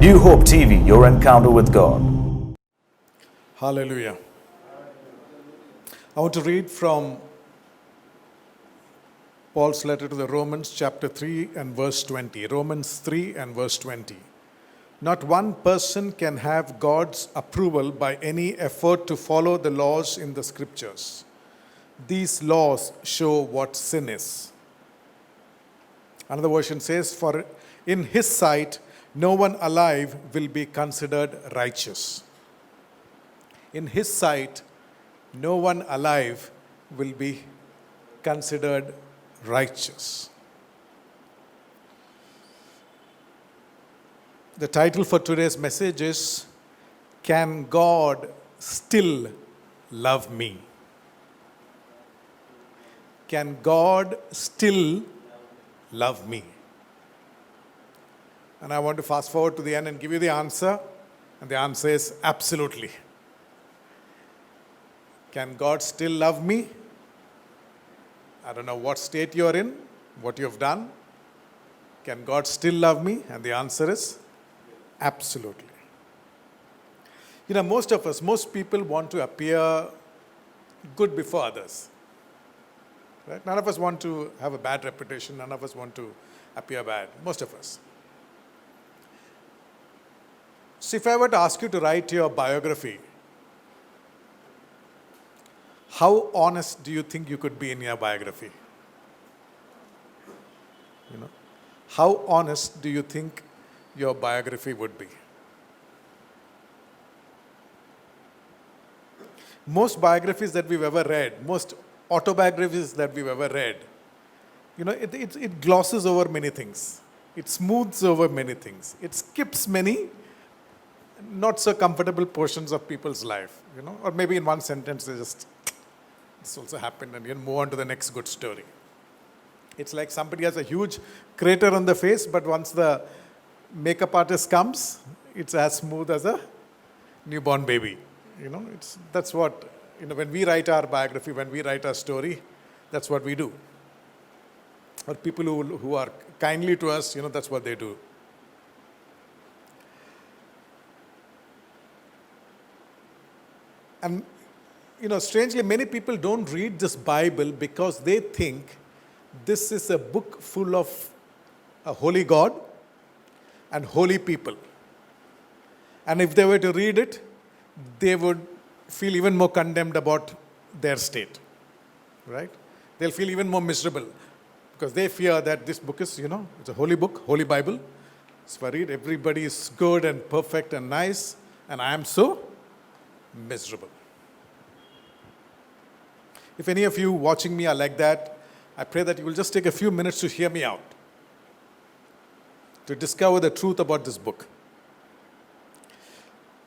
New Hope TV, your encounter with God. Hallelujah. I want to read from Paul's letter to the Romans, chapter 3 and verse 20. Romans 3 and verse 20. Not one person can have God's approval by any effort to follow the laws in the scriptures. These laws show what sin is. Another version says, for in his sight, no one alive will be considered righteous. In his sight, no one alive will be considered righteous. The title for today's message is, Can God Still Love Me? Can God still love me? And I want to fast forward to the end and give you the answer. And the answer is absolutely. Can God still love me? I don't know what state you're in, what you've done. Can God still love me? And the answer is absolutely. You know, most people want to appear good before others. Right? None of us want to have a bad reputation. None of us want to appear bad. Most of us. So if I were to ask you to write your biography, how honest do you think you could be in your biography? You know, how honest do you think your biography would be? Most biographies that we've ever read, most autobiographies that we've ever read, you know, it glosses over many things. It smooths over many things. It skips many not so comfortable portions of people's life, you know, or maybe in one sentence they just, this also happened, and you move on to the next good story. It's like somebody has a huge crater on the face, but once the makeup artist comes, it's as smooth as a newborn baby. You know, that's what, you know, when we write our biography, when we write our story, that's what we do. Or people who are kindly to us, you know, that's what they do. And, you know, strangely, many people don't read this Bible because they think this is a book full of a holy God and holy people. And if they were to read it, they would feel even more condemned about their state, right? They'll feel even more miserable because they fear that this book is, you know, it's a holy book, holy Bible. So I read, everybody is good and perfect and nice, and I am so miserable. If any of you watching me are like that, I pray that you will just take a few minutes to hear me out, to discover the truth about this book.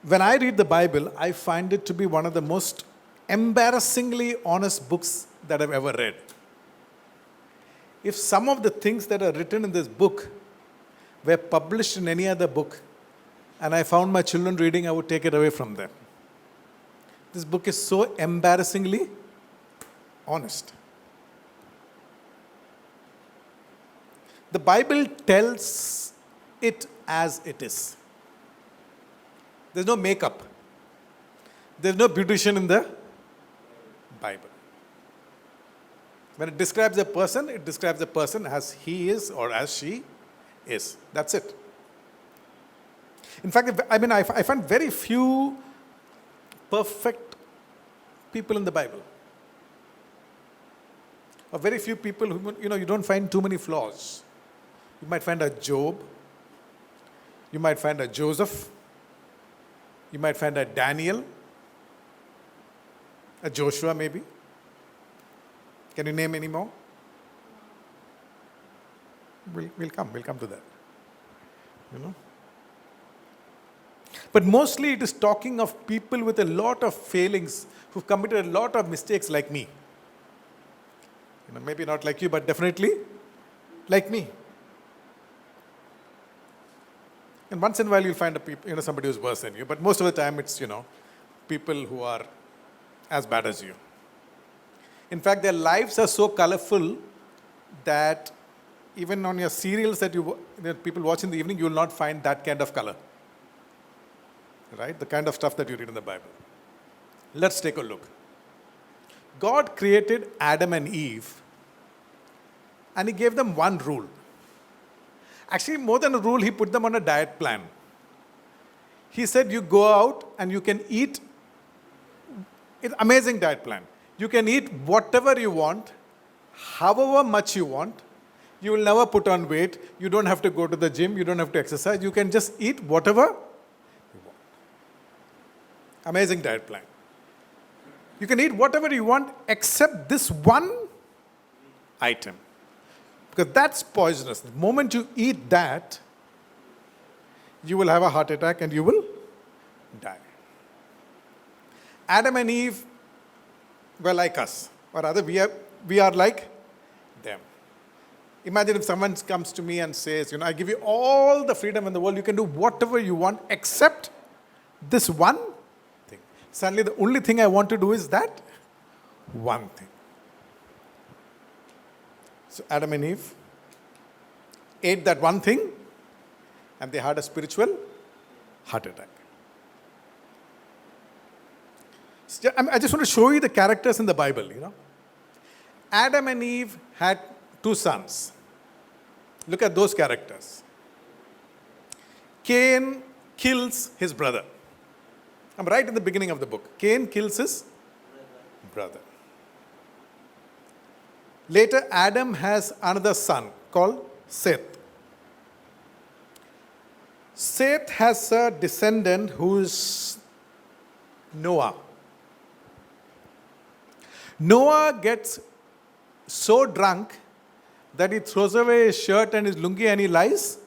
When I read the Bible, I find it to be one of the most embarrassingly honest books that I've ever read. If some of the things that are written in this book were published in any other book, and I found my children reading, I would take it away from them. This book is so embarrassingly honest. The Bible tells it as it is. There's no makeup. There's no beautician in the Bible. When it describes a person, it describes a person as he is or as she is. That's it. In fact, I find very few perfect people in the Bible. Or very few people who, you know, you don't find too many flaws. You might find a Job. You might find a Joseph. You might find a Daniel. A Joshua maybe. Can you name any more? We'll come to that. You know. But mostly it is talking of people with a lot of failings who've committed a lot of mistakes like me. You know, maybe not like you, but definitely like me. And once in a while you'll find somebody who's worse than you, but most of the time it's, you know, people who are as bad as you. In fact, their lives are so colorful that even on your serials that people watch in the evening, you will not find that kind of color. right? The kind of stuff that you read in the Bible. Let's take a look. God created Adam and Eve, and He gave them one rule. Actually, more than a rule, He put them on a diet plan. He said, you go out and you can eat. It's an amazing diet plan. You can eat whatever you want, however much you want. You will never put on weight. You don't have to go to the gym. You don't have to exercise. You can just eat whatever you want. Amazing diet plan. You can eat whatever you want except this one item. Because that's poisonous. The moment you eat that, you will have a heart attack and you will die. Adam and Eve were like us. Or rather, we are like them. Imagine if someone comes to me and says, I give you all the freedom in the world. You can do whatever you want except this one thing. Suddenly, the only thing I want to do is that one thing. So Adam and Eve ate that one thing, and they had a spiritual heart attack. I just want to show you the characters in the Bible, Adam and Eve had 2 sons. Look at those characters. Cain kills his brother. I'm right in the beginning of the book. Cain kills his brother. Later, Adam has another son called Seth. Seth has a descendant who is Noah. Noah gets so drunk that he throws away his shirt and his lungi and he lies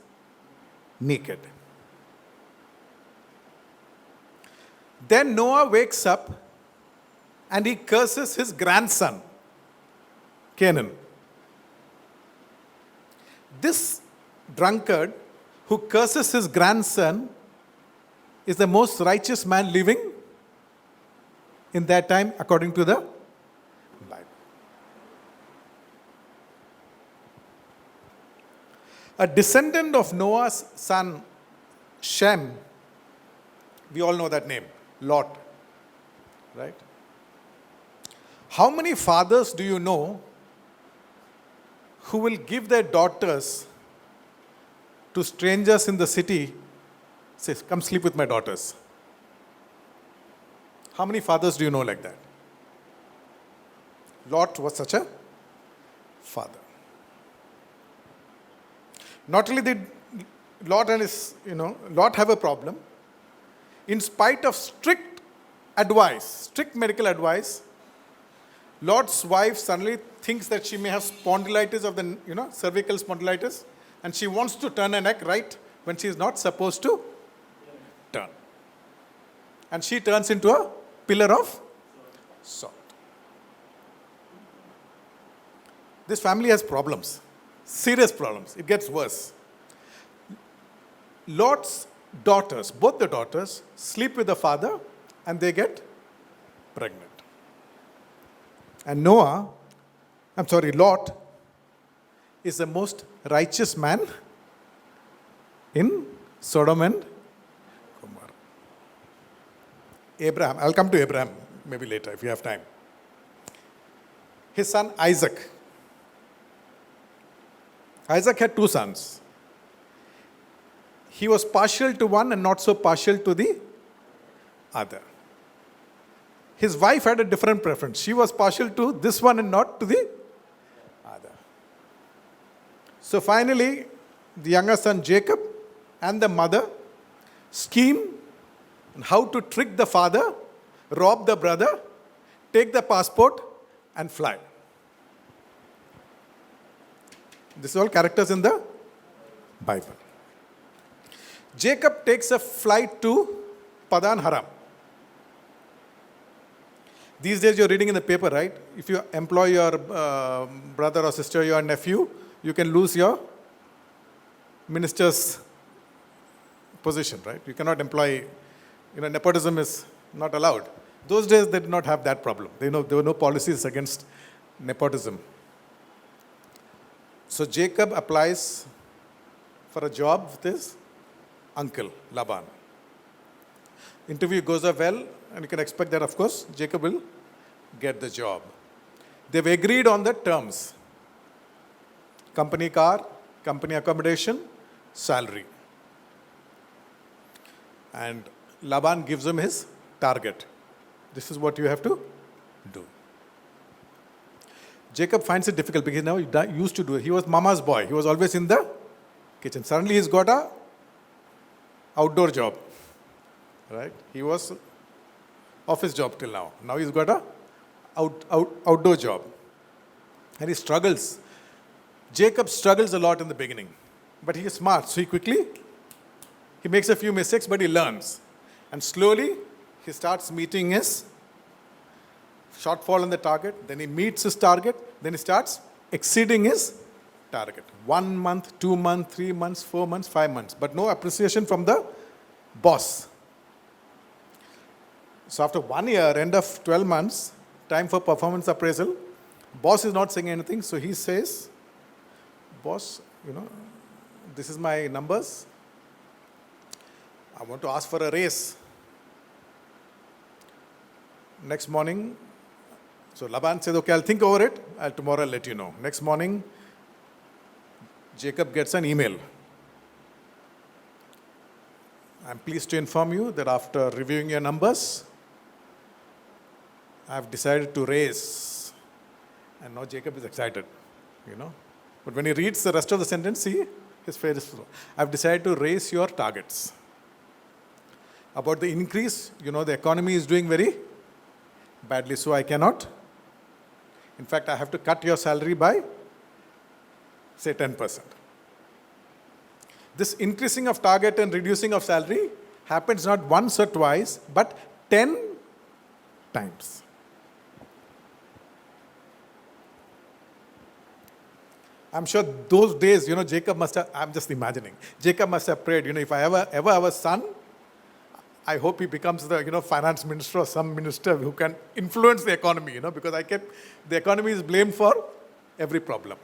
naked. Then Noah wakes up and he curses his grandson, Canaan. This drunkard who curses his grandson is the most righteous man living in that time according to the Bible. A descendant of Noah's son Shem, we all know that name, Lot, right? How many fathers do you know who will give their daughters to strangers in the city, says, come sleep with my daughters? How many fathers do you know like that? Lot was such a father. Not only did Lot and his, Lot have a problem, in spite of strict medical advice, Lot's wife suddenly thinks that she may have spondylitis of the, cervical spondylitis, and she wants to turn her neck right when she is not supposed to turn. And she turns into a pillar of salt. This family has problems, serious problems. It gets worse. Lot's daughters, both the daughters, sleep with the father and they get pregnant. And Lot is the most righteous man in Sodom and Gomorrah. Abraham, I'll come to Abraham maybe later if you have time. His son Isaac. Isaac had 2 sons. He was partial to one and not so partial to the other. His wife had a different preference. She was partial to this one and not to the other. So finally, the younger son Jacob and the mother scheme on how to trick the father, rob the brother, take the passport, and fly. This is all characters in the Bible. Jacob takes a flight to Padan Aram. These days you're reading in the paper, right? If you employ your brother or sister, your nephew, you can lose your minister's position, right? You cannot employ, nepotism is not allowed. Those days they did not have that problem. There were no policies against nepotism. So Jacob applies for a job with his uncle, Laban. Interview goes up well, and you can expect that, of course, Jacob will get the job. They've agreed on the terms. Company car, company accommodation, salary. And Laban gives him his target. This is what you have to do. Jacob finds it difficult because now he used to do it. He was mama's boy. He was always in the kitchen. Suddenly he's got a outdoor job. Right? He was office job till now. Now he's got a outdoor job. And he struggles. Jacob struggles a lot in the beginning. But he is smart. So he makes a few mistakes, but he learns. And slowly, he starts meeting his shortfall in the target. Then he meets his target. Then he starts exceeding his target. 1 month, 2 months, 3 months, 4 months, 5 months. But no appreciation from the boss. So after 1 year, end of 12 months, time for performance appraisal, boss is not saying anything. So he says, boss, this is my numbers. I want to ask for a raise. Next morning, so Laban says, okay, I'll think over it. Tomorrow I'll let you know. Next morning, Jacob gets an email. I'm pleased to inform you that after reviewing your numbers, I've decided to raise. And now Jacob is excited, But when he reads the rest of the sentence, see, his face is full. I've decided to raise your targets. About the increase, the economy is doing very badly, so I cannot. In fact, I have to cut your salary by, say, 10%. This increasing of target and reducing of salary happens not once or twice, but 10 times. I'm sure those days, Jacob must have, I'm just imagining, Jacob must have prayed, if I ever have a son, I hope he becomes the, finance minister or some minister who can influence the economy, because the economy is blamed for every problem.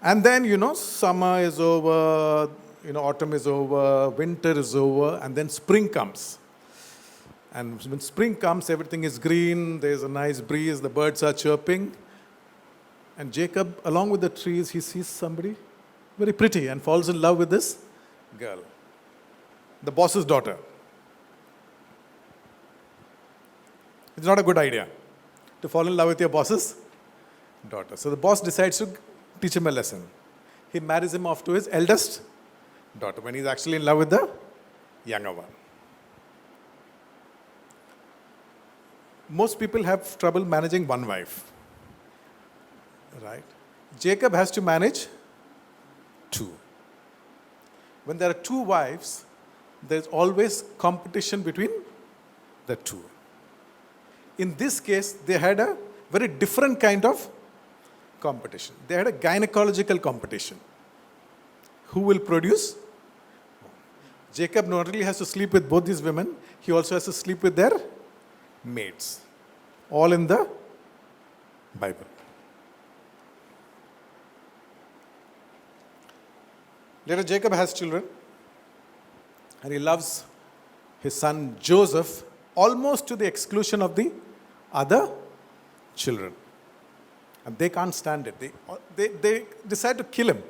And then, summer is over, autumn is over, winter is over, and then spring comes. And when spring comes, everything is green, there's a nice breeze, the birds are chirping. And Jacob, along with the trees, he sees somebody very pretty and falls in love with this girl, the boss's daughter. It's not a good idea to fall in love with your boss's daughter. So the boss decides to teach him a lesson. He marries him off to his eldest daughter when he's actually in love with the younger one. Most people have trouble managing one wife. Right? Jacob has to manage 2. When there are 2 wives, there's always competition between the 2. In this case, they had a very different kind of competition. They had a gynecological competition. Who will produce? Jacob not only has to sleep with both these women, he also has to sleep with their maids. All in the Bible. Later, Jacob has children, and he loves his son Joseph almost to the exclusion of the other children. And they can't stand it. They decide to kill him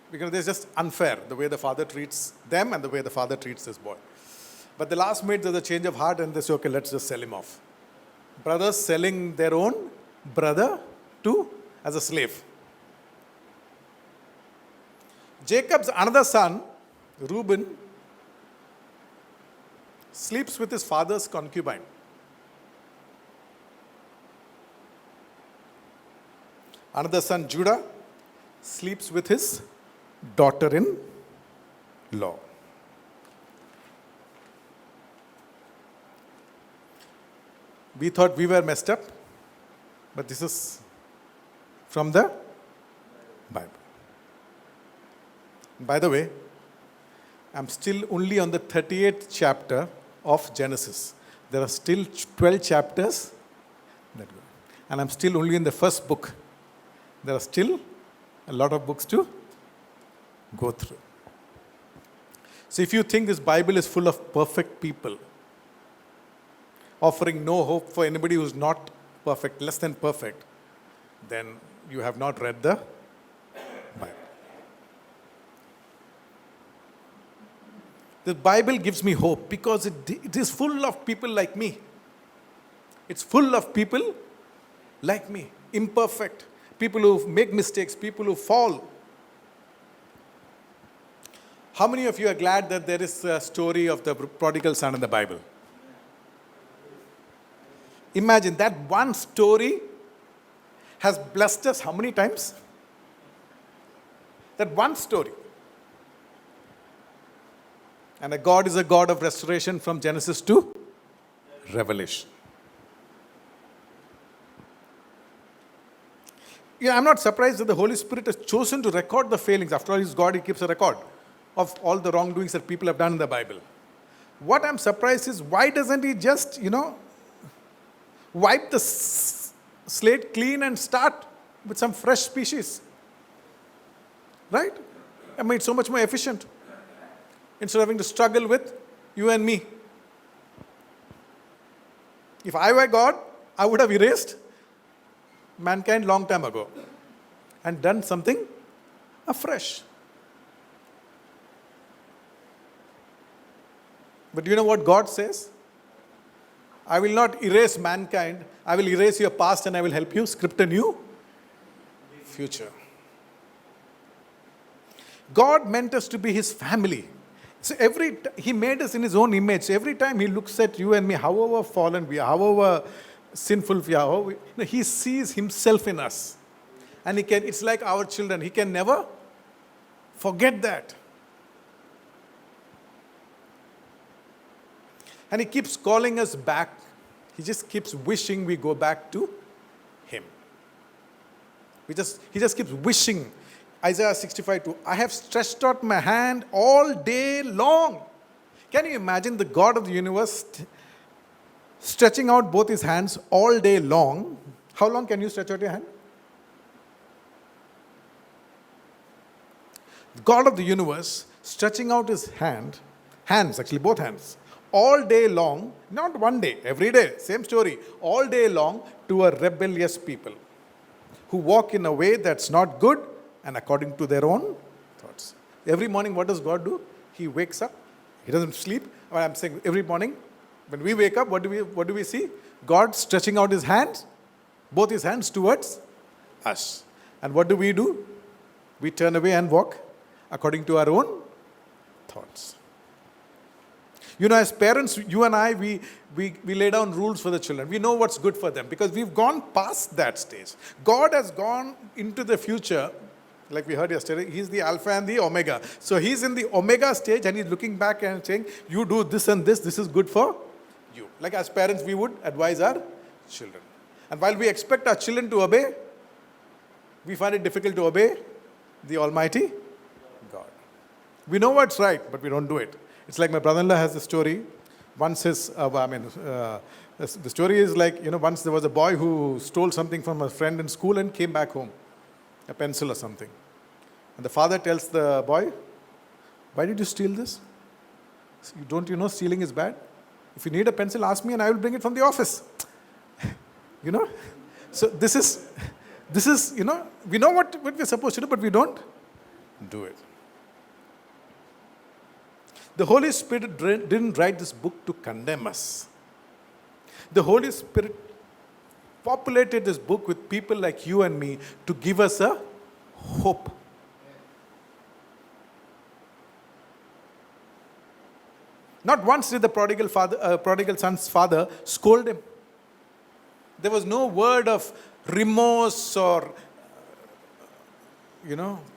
because it's just unfair the way the father treats them and the way the father treats this boy. But the last minute, there's a change of heart, and they say, okay, let's just sell him off. Brothers selling their own brother as a slave. Jacob's another son, Reuben, sleeps with his father's concubine. Another son, Judah, sleeps with his daughter-in-law. We thought we were messed up, but this is from the Bible. By the way, I'm still only on the 38th chapter of Genesis. There are still 12 chapters that go. And I'm still only in the first book. There are still a lot of books to go through. So if you think this Bible is full of perfect people, offering no hope for anybody who's not perfect, less than perfect, then you have not read the Bible. The Bible gives me hope because it is full of people like me. It's full of people like me, imperfect, people who make mistakes, people who fall. How many of you are glad that there is a story of the prodigal son in the Bible? Imagine that one story has blessed us how many times? That one story. And a God is a God of restoration from Genesis to Revelation. I'm not surprised that the Holy Spirit has chosen to record the failings. After all, He's God, He keeps a record of all the wrongdoings that people have done in the Bible. What I'm surprised is, why doesn't He just, wipe the slate clean and start with some fresh species? Right? It's so much more efficient. Instead of having to struggle with you and me. If I were God, I would have erased mankind long time ago and done something afresh. But do you know what God says? I will not erase mankind. I will erase your past and I will help you script a new future. God meant us to be His family. So He made us in His own image. So every time He looks at you and me, however fallen we are, however sinful we are, He sees Himself in us. And it's like our children. He can never forget that. And He keeps calling us back. He just keeps wishing we go back to Him. He just keeps wishing. Isaiah 65:2, I have stretched out my hand all day long. Can you imagine the God of the universe stretching out both His hands all day long? How long can you stretch out your hand? The God of the universe stretching out His hands, actually both hands, all day long, not one day, every day, same story, all day long to a rebellious people who walk in a way that's not good and according to their own thoughts. Every morning, what does God do? He wakes up. He doesn't sleep. I'm saying every morning, when we wake up, what do we see? God stretching out His hands, both His hands towards us. And what do? We turn away and walk according to our own thoughts. As parents, you and I, we lay down rules for the children. We know what's good for them because we've gone past that stage. God has gone into the future. Like we heard yesterday, He's the Alpha and the Omega. So He's in the Omega stage and He's looking back and saying, you do this and this is good for you. Like as parents, we would advise our children. And while we expect our children to obey, we find it difficult to obey the Almighty God. We know what's right, but we don't do it. It's like my brother-in-law has a story. Once the story is like, once there was a boy who stole something from a friend in school and came back home. A pencil or something. And the father tells the boy, why did you steal this? Don't you know stealing is bad? If you need a pencil, ask me and I will bring it from the office. So this is, we know what we're supposed to do, but we don't do it. The Holy Spirit didn't write this book to condemn us. The Holy Spirit populated this book with people like you and me to give us a hope. Not once did the prodigal son's father scold him. There was no word of remorse or,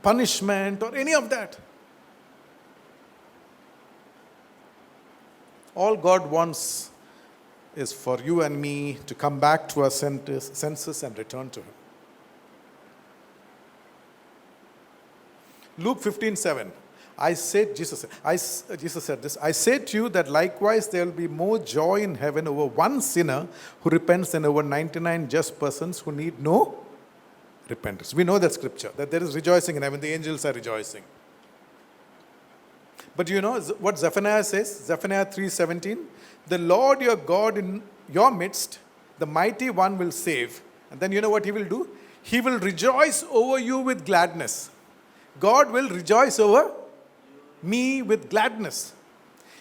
punishment or any of that. All God wants is for you and me to come back to our senses and return to Him. Luke 15:7. Jesus said this, I say to you that likewise there will be more joy in heaven over one sinner who repents than over 99 just persons who need no repentance. We know that scripture, that there is rejoicing in heaven, the angels are rejoicing. But you know what Zephaniah says? Zephaniah 3:17. The Lord your God in your midst, the mighty one will save. And then you know what he will do? He will rejoice over you with gladness. God will rejoice over me with gladness.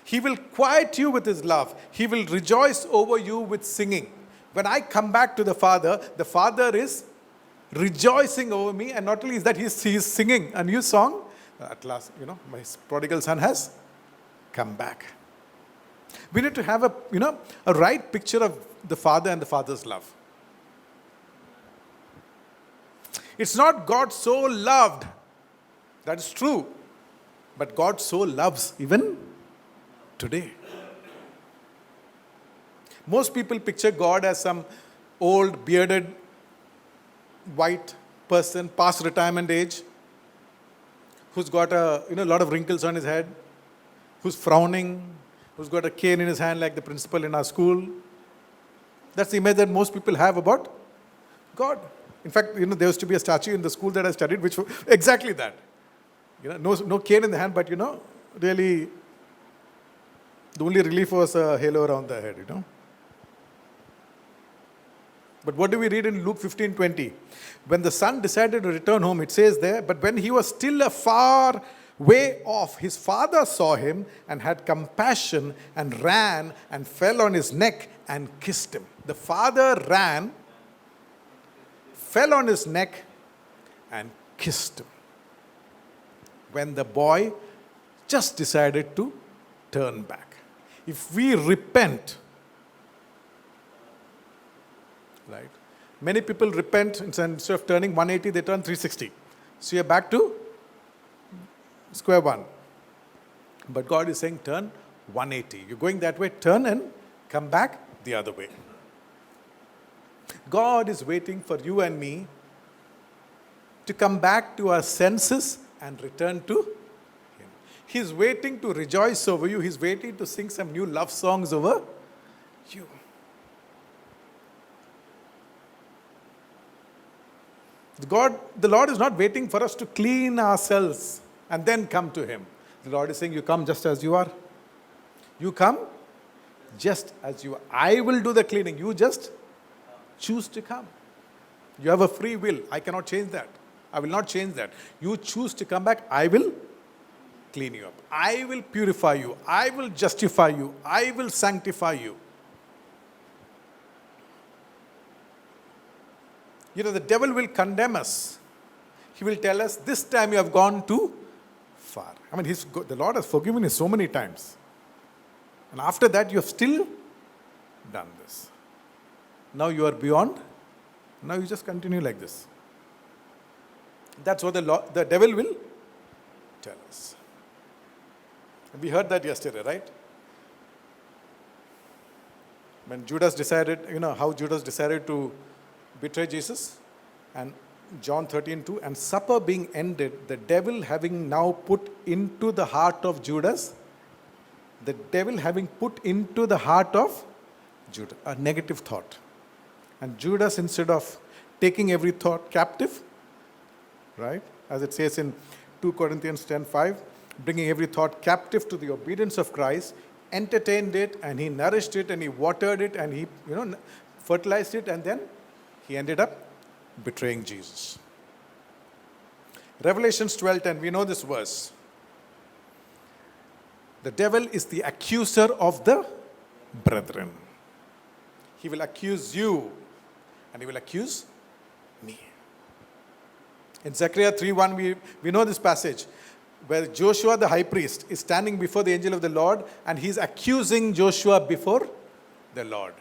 He will quiet you with his love. He will rejoice over you with singing. When I come back to the Father is rejoicing over me. And not only is that, he's singing a new song. At last, my prodigal son has come back. We need to have a right picture of the Father and the Father's love. It's not God so loved. That is true. But God so loves even today. Most people picture God as some old, bearded, white person, past retirement age, who's got a lot of wrinkles on his head, who's frowning, who's got a cane in his hand like the principal in our school. That's the image that most people have about God. In fact, there used to be a statue in the school that I studied, which was exactly that. No cane in the hand, but really, the only relief was a halo around the head, But what do we read in Luke 15:20? When the son decided to return home, it says there, but when he was still a far way off, his father saw him and had compassion and ran and fell on his neck and kissed him. The father ran, fell on his neck and kissed him. When the boy just decided to turn back. If we repent, right? Many people repent, instead of turning 180, they turn 360. So you're back to square one. But God is saying turn 180. You're going that way, turn and come back the other way. God is waiting for you and me to come back to our senses and return to Him. He's waiting to rejoice over you. He's waiting to sing some new love songs over you. The Lord is not waiting for us to clean ourselves and then come to Him. The Lord is saying, you come just as you are. You come just as you are. I will do the cleaning. You just choose to come. You have a free will. I cannot change that. I will not change that. You choose to come back. I will clean you up. I will purify you. I will justify you. I will sanctify you. The devil will condemn us. He will tell us, this time you have gone too far. The Lord has forgiven you so many times. And after that, you have still done this. Now you are beyond. Now you just continue like this. That's what the devil will tell us. We heard that yesterday, right? When Judas decided, how Judas decided to betray Jesus. And John 13:2, and supper being ended, the devil having now put into the heart of Judas, a negative thought. And Judas, instead of taking every thought captive, right, as it says in 2 Corinthians 10:5, bringing every thought captive to the obedience of Christ, entertained it, and he nourished it, and he watered it, and he fertilized it, and then he ended up betraying Jesus. Revelations 12:10, we know this verse. The devil is the accuser of the brethren. He will accuse you, and he will accuse me. In Zechariah 3:1, we know this passage where Joshua the high priest is standing before the angel of the Lord, and he's accusing Joshua before the Lord.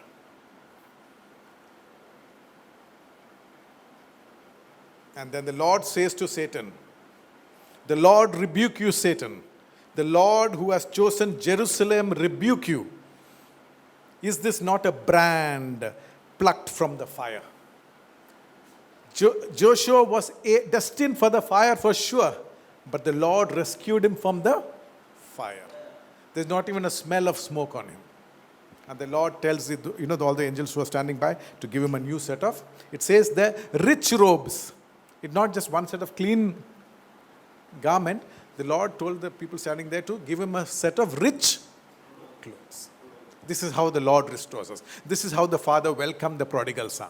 And then the Lord says to Satan, the Lord rebuke you, Satan. The Lord who has chosen Jerusalem rebuke you. Is this not a brand plucked from the fire? Joshua was destined for the fire for sure, but the Lord rescued him from the fire. There's not even a smell of smoke on him. And the Lord tells all the angels who are standing by to give him a new set of, it says the rich robes. It's not just one set of clean garment. the Lord told the people standing there to give him a set of rich clothes. This is how the Lord restores us. This is how the Father welcomed the prodigal son.